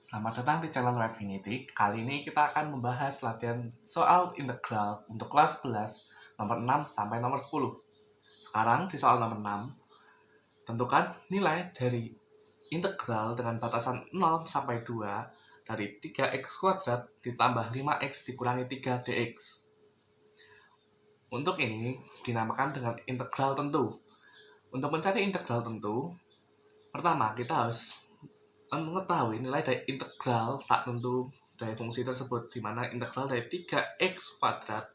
Selamat datang di channel Redfinity. Kali ini kita akan membahas latihan soal integral untuk kelas 11 nomor 6 sampai nomor 10. Sekarang di soal nomor 6, tentukan nilai dari integral dengan batasan 0 sampai 2 dari 3x kuadrat ditambah 5x dikurangi 3 dx. Untuk ini dinamakan dengan integral tentu. Untuk mencari integral tentu, pertama kita harus mengetahui nilai dari integral tak tentu dari fungsi tersebut, di mana integral dari 3x kuadrat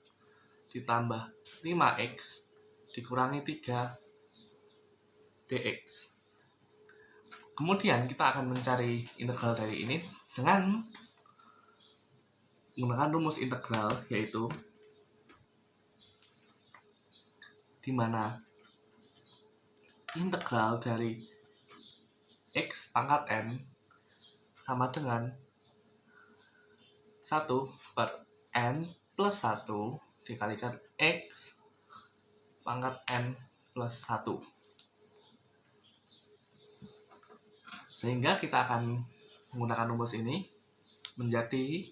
ditambah 5x dikurangi 3 dx. Kemudian kita akan mencari integral dari ini dengan menggunakan rumus integral, yaitu di mana integral dari x pangkat n sama dengan 1 per n plus 1 dikalikan x pangkat n plus 1. Sehingga kita akan menggunakan rumus ini menjadi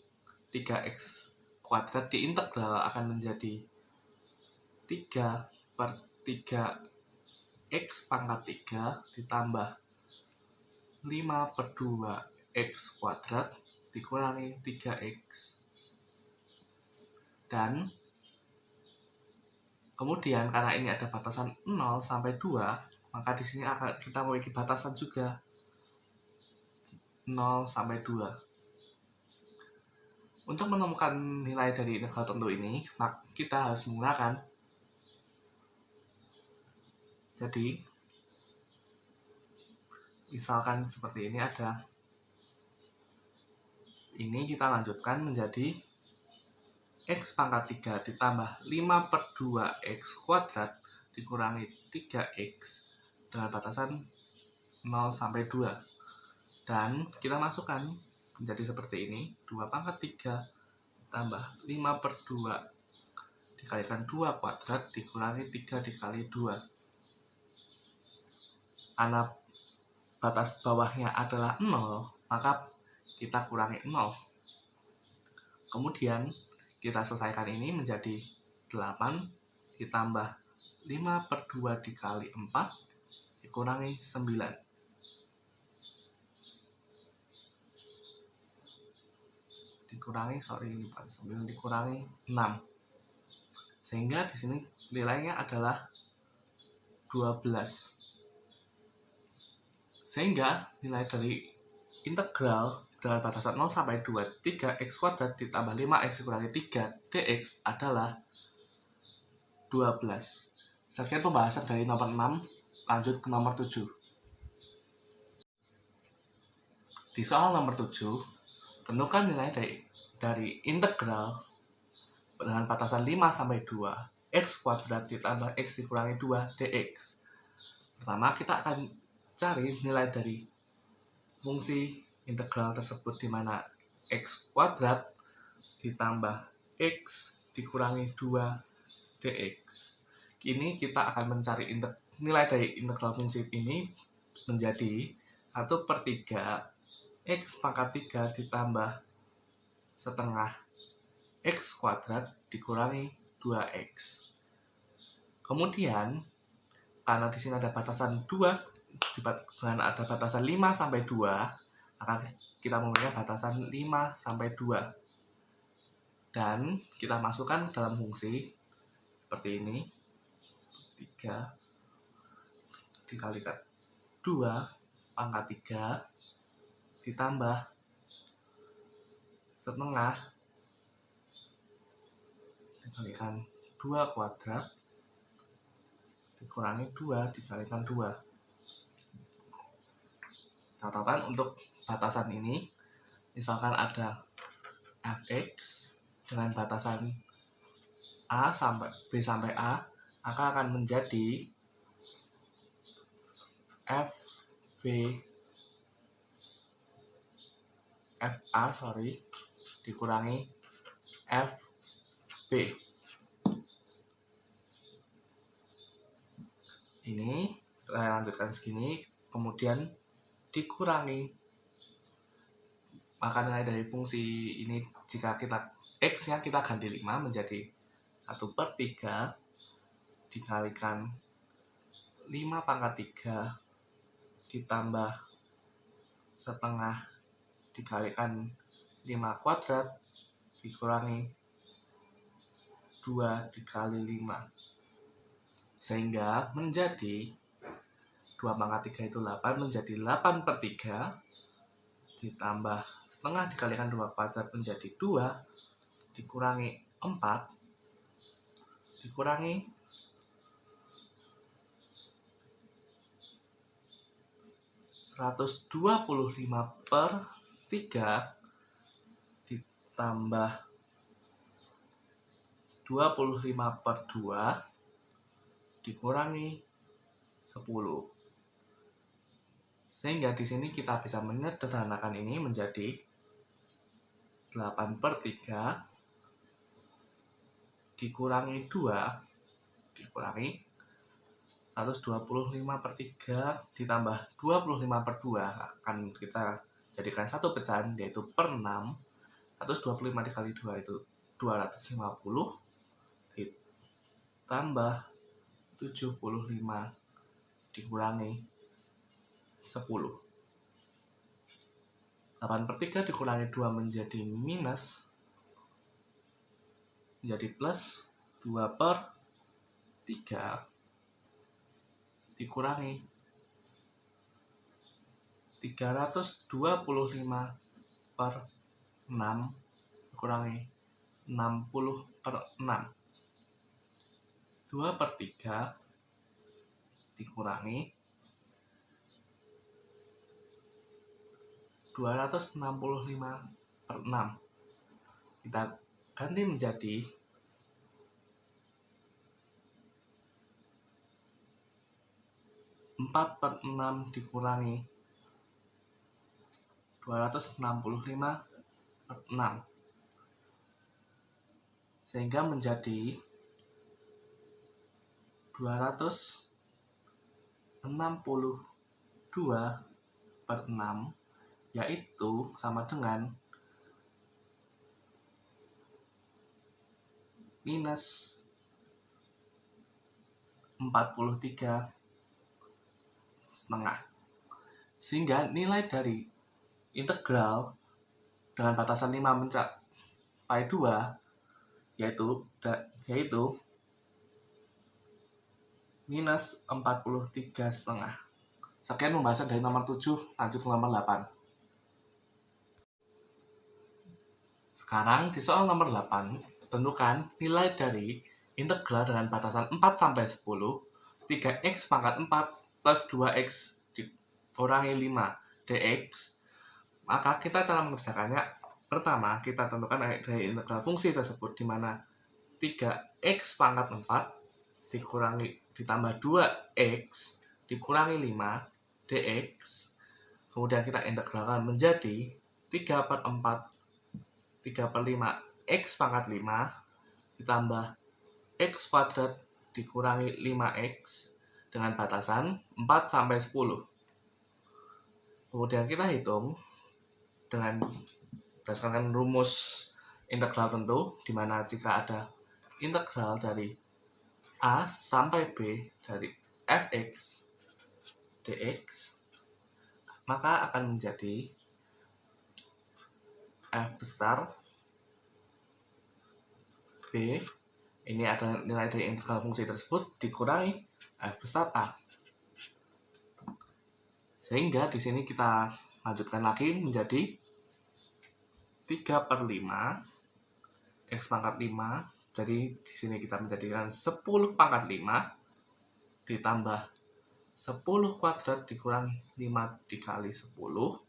3x kuadrat diintegral akan menjadi 3 per 3x pangkat 3 ditambah 5 per 2 x kuadrat dikurangi 3x. Dan kemudian karena ini ada batasan 0 sampai 2, maka di sini akan kita memiliki batasan juga 0 sampai 2. Untuk menemukan nilai dari integral tentu ini, maka kita harus menggunakan, jadi misalkan seperti ini ada, ini kita lanjutkan menjadi x pangkat 3 ditambah 5 per 2x kuadrat dikurangi 3x dengan batasan 0 sampai 2. Dan kita masukkan menjadi seperti ini, 2 pangkat 3 tambah 5 per 2 dikalikan 2 kuadrat dikurangi 3 dikali 2. Karena batas bawahnya adalah 0, maka kita kurangi 0. Kemudian kita selesaikan ini menjadi 8 ditambah 5 per 2 dikali 4 dikurangi 9. Dikurangi 6. Sehingga di sini nilainya adalah 12. Sehingga nilai dari integral dengan batasan 0 sampai 2 3x kuadrat ditambah 5x dikurangi 3 dx adalah 12. Sekian pembahasan dari nomor 6, lanjut ke nomor 7. Di soal nomor 7, tentukan nilai dari integral dengan batasan 5 sampai 2 x kuadrat ditambah x dikurangi 2 dx. Pertama kita akan cari nilai dari fungsi integral tersebut, di mana x kuadrat ditambah x dikurangi 2 dx. Kini kita akan mencari nilai dari integral fungsi ini menjadi 1 per 3 x pangkat 3 ditambah setengah x kuadrat dikurangi 2x. Kemudian karena di sini ada batasan 2 dengan ada batasan 5 sampai 2, maka kita mempunyai batasan 5 sampai 2. Dan kita masukkan dalam fungsi seperti ini. 3 dikalikan 2 pangkat 3 ditambah setengah dikalikan 2 kuadrat dikurangi 2 dikalikan 2. Catatan untuk batasan ini, misalkan ada fx dengan batasan a sampai b sampai a, maka akan menjadi fa dikurangi fb. Ini saya lanjutkan segini, kemudian dikurangi Maka nilai dari fungsi ini, jika kita X-nya kita ganti 5 menjadi 1/3 dikalikan 5 pangkat 3 ditambah setengah dikalikan 5 kuadrat dikurangi 2 dikali 5. Sehingga menjadi 2 pangkat 3 itu 8, menjadi 8/3 ditambah setengah dikalikan 2 kuadrat menjadi 2 dikurangi 4 dikurangi 125/3 ditambah 25/2 dikurangi 10. Sehingga di sini kita bisa menyederhanakan ini menjadi 8/3 dikurangi 2 dikurangi 125/3 ditambah 25/2 akan kita jadikan satu pecahan, yaitu per 6. 125 dikali 2 itu 250 ditambah 75 dikurangi 10. 8/3 dikurangi 2 menjadi minus, menjadi plus. 2/3 dikurangi 325/6 dikurangi 60/6. 2/3 dikurangi 265/6. Kita ganti menjadi 4/6 dikurangi 265/6. Sehingga menjadi 262/6, yaitu sama dengan minus 43/5. Sehingga nilai dari integral dengan batasan 5 mencapai 2 yaitu minus 43/5. Sekian pembahasan dari nomor 7, lanjut ke nomor 8. Sekarang di soal nomor 8, tentukan nilai dari integral dengan batasan 4 sampai 10, 3x pangkat 4 plus 2x dikurangi 5 dx. Maka kita cara mengerjakannya, pertama kita tentukan dari integral fungsi tersebut, di mana 3x pangkat 4 ditambah 2x dikurangi 5 dx. Kemudian kita integralkan menjadi 3/4 3/5 x pangkat 5 ditambah x kuadrat dikurangi 5x dengan batasan 4 sampai 10. Kemudian kita hitung dengan berdasarkan rumus integral tentu, di mana jika ada integral dari A sampai B dari fx dx, maka akan menjadi f besar B, ini adalah nilai dari integral fungsi tersebut, dikurangi f besar A. Sehingga di sini kita lanjutkan lagi menjadi 3/5 x pangkat 5. Jadi di sini kita menjadikan 10 pangkat 5 ditambah 10 kuadrat dikurangi 5 dikali 10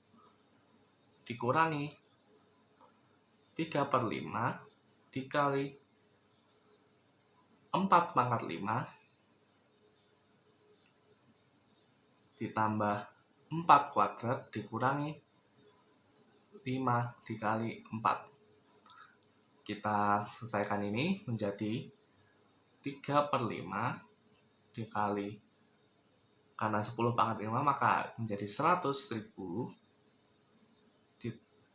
dikurangi 3/5 dikali 4 pangkat 5 ditambah 4 kuadrat dikurangi 5 dikali 4. Kita selesaikan ini menjadi 3/5 dikali, karena 10 pangkat 5 maka menjadi 100.000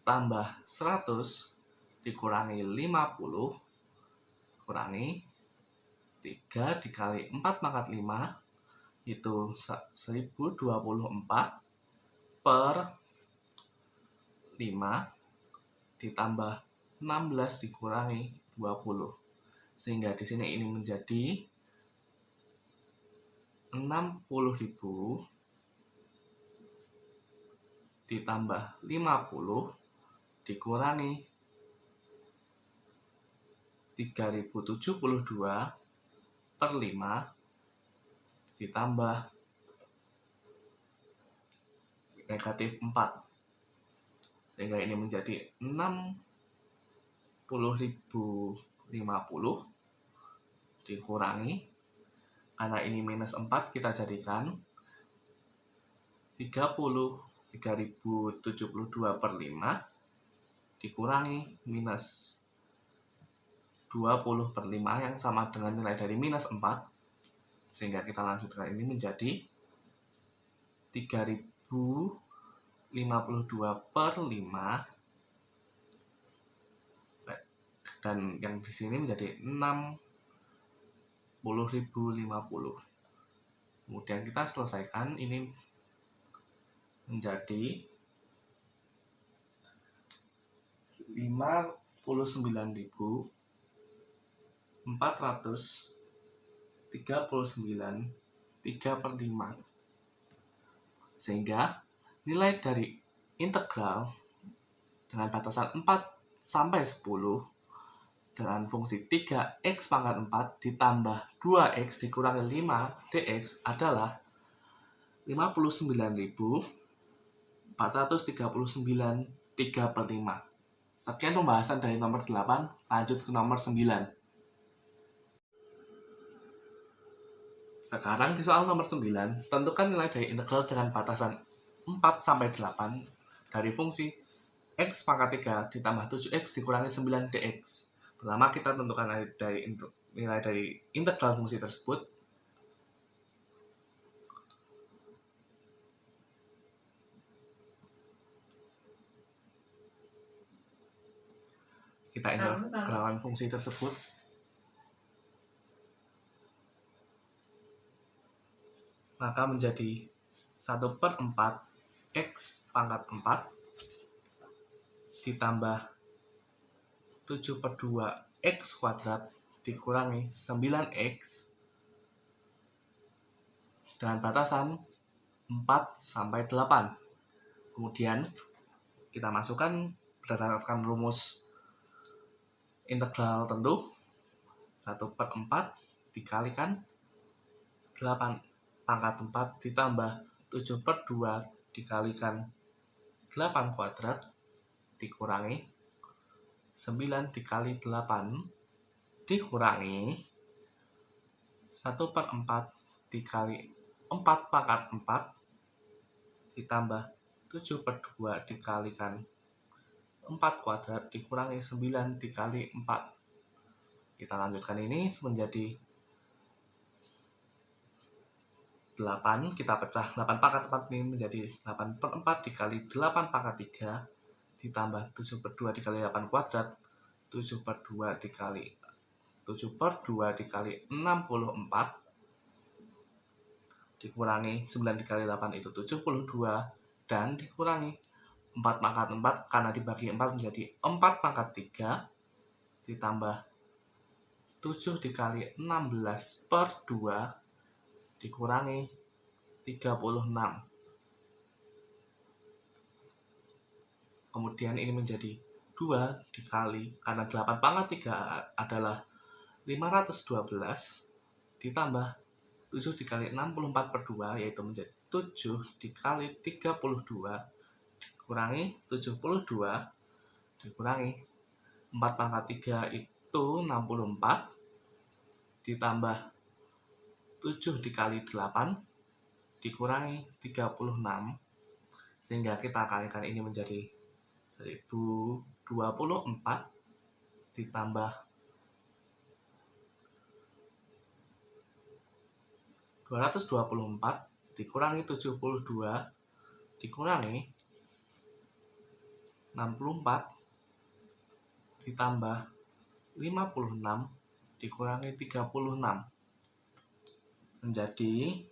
tambah 100 dikurangi 50 kurangi 3 dikali 4 pangkat 5 itu 1024 per 5 ditambah 16 dikurangi 20. Sehingga di sini ini menjadi 60.000 ditambah 50 dikurangi 3072 per 5 ditambah negatif 4. Sehingga ini menjadi 60.050 dikurangi, karena ini minus 4 kita jadikan 30.072 per 5 dikurangi minus 20 per 5 yang sama dengan nilai dari minus 4. Sehingga kita lanjutkan ini menjadi 3052 per 5 dan yang di sini menjadi 60.050. Kemudian kita selesaikan ini menjadi 59.439 3 per 5. Sehingga nilai dari integral dengan batasan 4 sampai 10 dengan fungsi 3x pangkat 4 ditambah 2x dikurangi 5 dx adalah 59.439 3 per 5. Sekian pembahasan dari nomor 8, lanjut ke nomor 9. Sekarang di soal nomor 9, tentukan nilai dari integral dengan batasan 4 sampai 8 dari fungsi x pangkat 3 ditambah 7x dikurangi 9 dx. Pertama kita tentukan nilai dari integral fungsi tersebut. Kita integralkan fungsi tersebut. Maka menjadi 1/4 x pangkat 4 ditambah 7/2 x kuadrat dikurangi 9x dengan batasan 4 sampai 8. Kemudian kita masukkan berdasarkan rumus integral tentu 1/4 dikalikan 8 pangkat 4 ditambah 7/2 dikalikan 8 kuadrat dikurangi 9 dikali 8 dikurangi 1/4 dikali 4 pangkat 4 ditambah 7/2 dikalikan 4 kuadrat dikurangi 9 dikali 4. Kita lanjutkan ini menjadi 8, kita pecah 8 pangkat 4 ini menjadi 8/4 dikali 8 pangkat 3 ditambah 7/2 dikali 8 kuadrat 7/2 dikali 64 dikurangi 9 dikali 8 itu 72 dan dikurangi 4 pangkat 4 karena dibagi 4 menjadi 4 pangkat 3 ditambah 7 dikali 16 per 2 dikurangi 36. Kemudian ini menjadi 2 dikali, karena 8 pangkat 3 adalah 512 ditambah 7 dikali 64 per 2 yaitu menjadi 7 dikali 32 dikurangi 72 dikurangi 4 pangkat 3 itu 64 ditambah 7 dikali 8 dikurangi 36 sehingga kita kalikan ini menjadi 1024 ditambah 224 dikurangi 72 dikurangi 64 ditambah 56 dikurangi 36 menjadi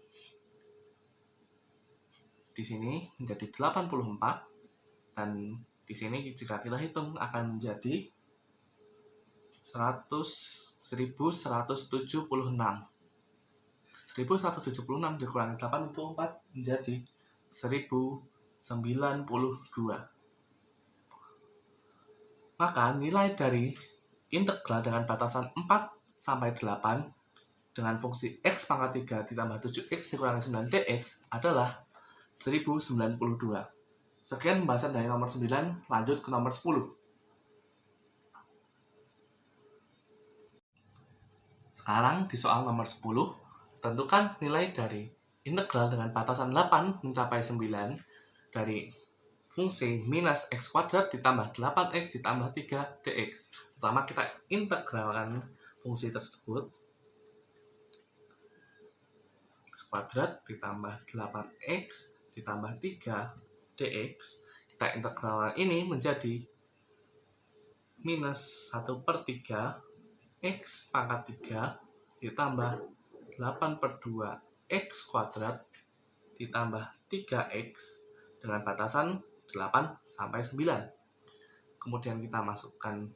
di sini menjadi 84, dan di sini jika kita hitung akan menjadi 1176. 1176 dikurangi 84 menjadi 1092. Maka nilai dari integral dengan batasan 4 sampai 8 dengan fungsi x pangkat 3 ditambah 7x dikurangi 9 dx adalah 1092. Sekian pembahasan dari nomor 9, lanjut ke nomor 10. Sekarang di soal nomor 10, tentukan nilai dari integral dengan batasan 8 mencapai 9 dari fungsi minus x kuadrat ditambah 8x ditambah 3 dx. Pertama kita integralkan fungsi tersebut. X kuadrat ditambah 8x ditambah 3 dx. Kita integralkan ini menjadi minus 1/3 x pangkat 3 ditambah 8/2 x kuadrat ditambah 3x dengan batasan 8 sampai 9. Kemudian kita masukkan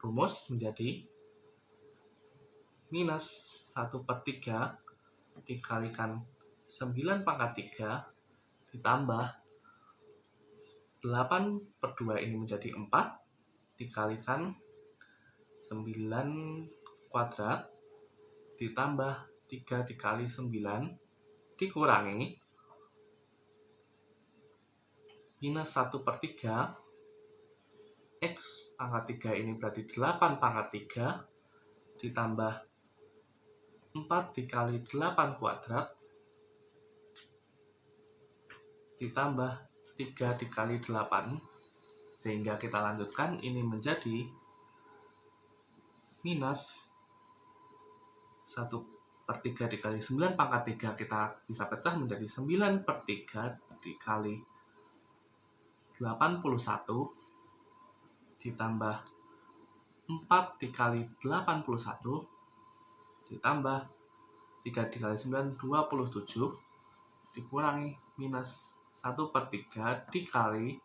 rumus menjadi minus 1/3 dikalikan 9 pangkat 3 ditambah 8/2 ini menjadi 4 dikalikan 9 kuadrat ditambah 3 dikali 9 dikurangi minus 1/3 x pangkat 3 ini berarti 8 pangkat 3 ditambah 4 dikali 8 kuadrat ditambah 3 dikali 8, sehingga kita lanjutkan ini menjadi minus 1/3 dikali 9 pangkat 3 kita bisa pecah menjadi 9/3 dikali 81 ditambah 4 dikali 81 ditambah 3 dikali 9 27 dikurangi minus 1/3 dikali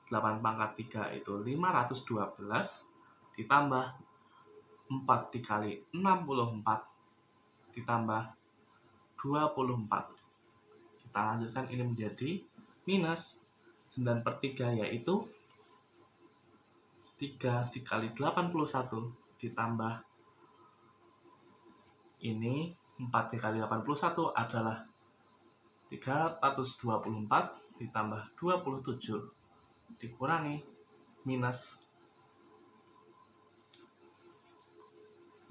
8 pangkat 3 itu 512 ditambah 4 dikali 64 ditambah 24. Kita lanjutkan ini menjadi minus 9/3 yaitu 3 dikali 81 ditambah ini 4 dikali 81 adalah 324 ditambah 27 dikurangi minus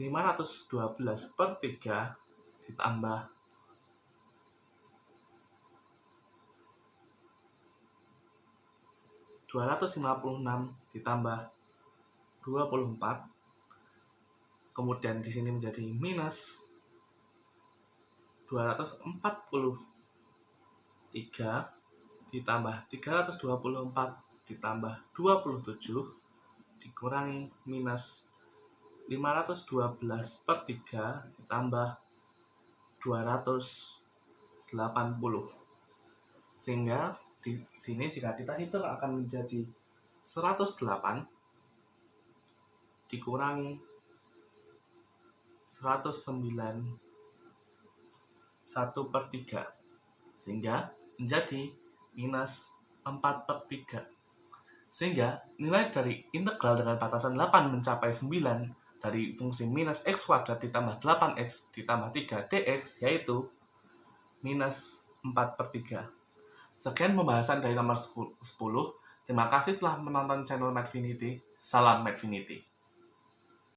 512/3 ditambah 256 ditambah 24. Kemudian di sini menjadi minus 243 ditambah 324 ditambah 27 dikurangi minus 512/3 ditambah 280. Sehingga di sini jika kita hitung akan menjadi 108 dikurangi 109 1/3, sehingga menjadi minus 4/3. Sehingga nilai dari integral dengan batasan 8 mencapai 9 dari fungsi minus x kuadrat ditambah 8x ditambah 3 dx yaitu minus 4/3. Sekian pembahasan dari nomor 10. Terima kasih telah menonton channel Mathfinity. Salam Mathfinity.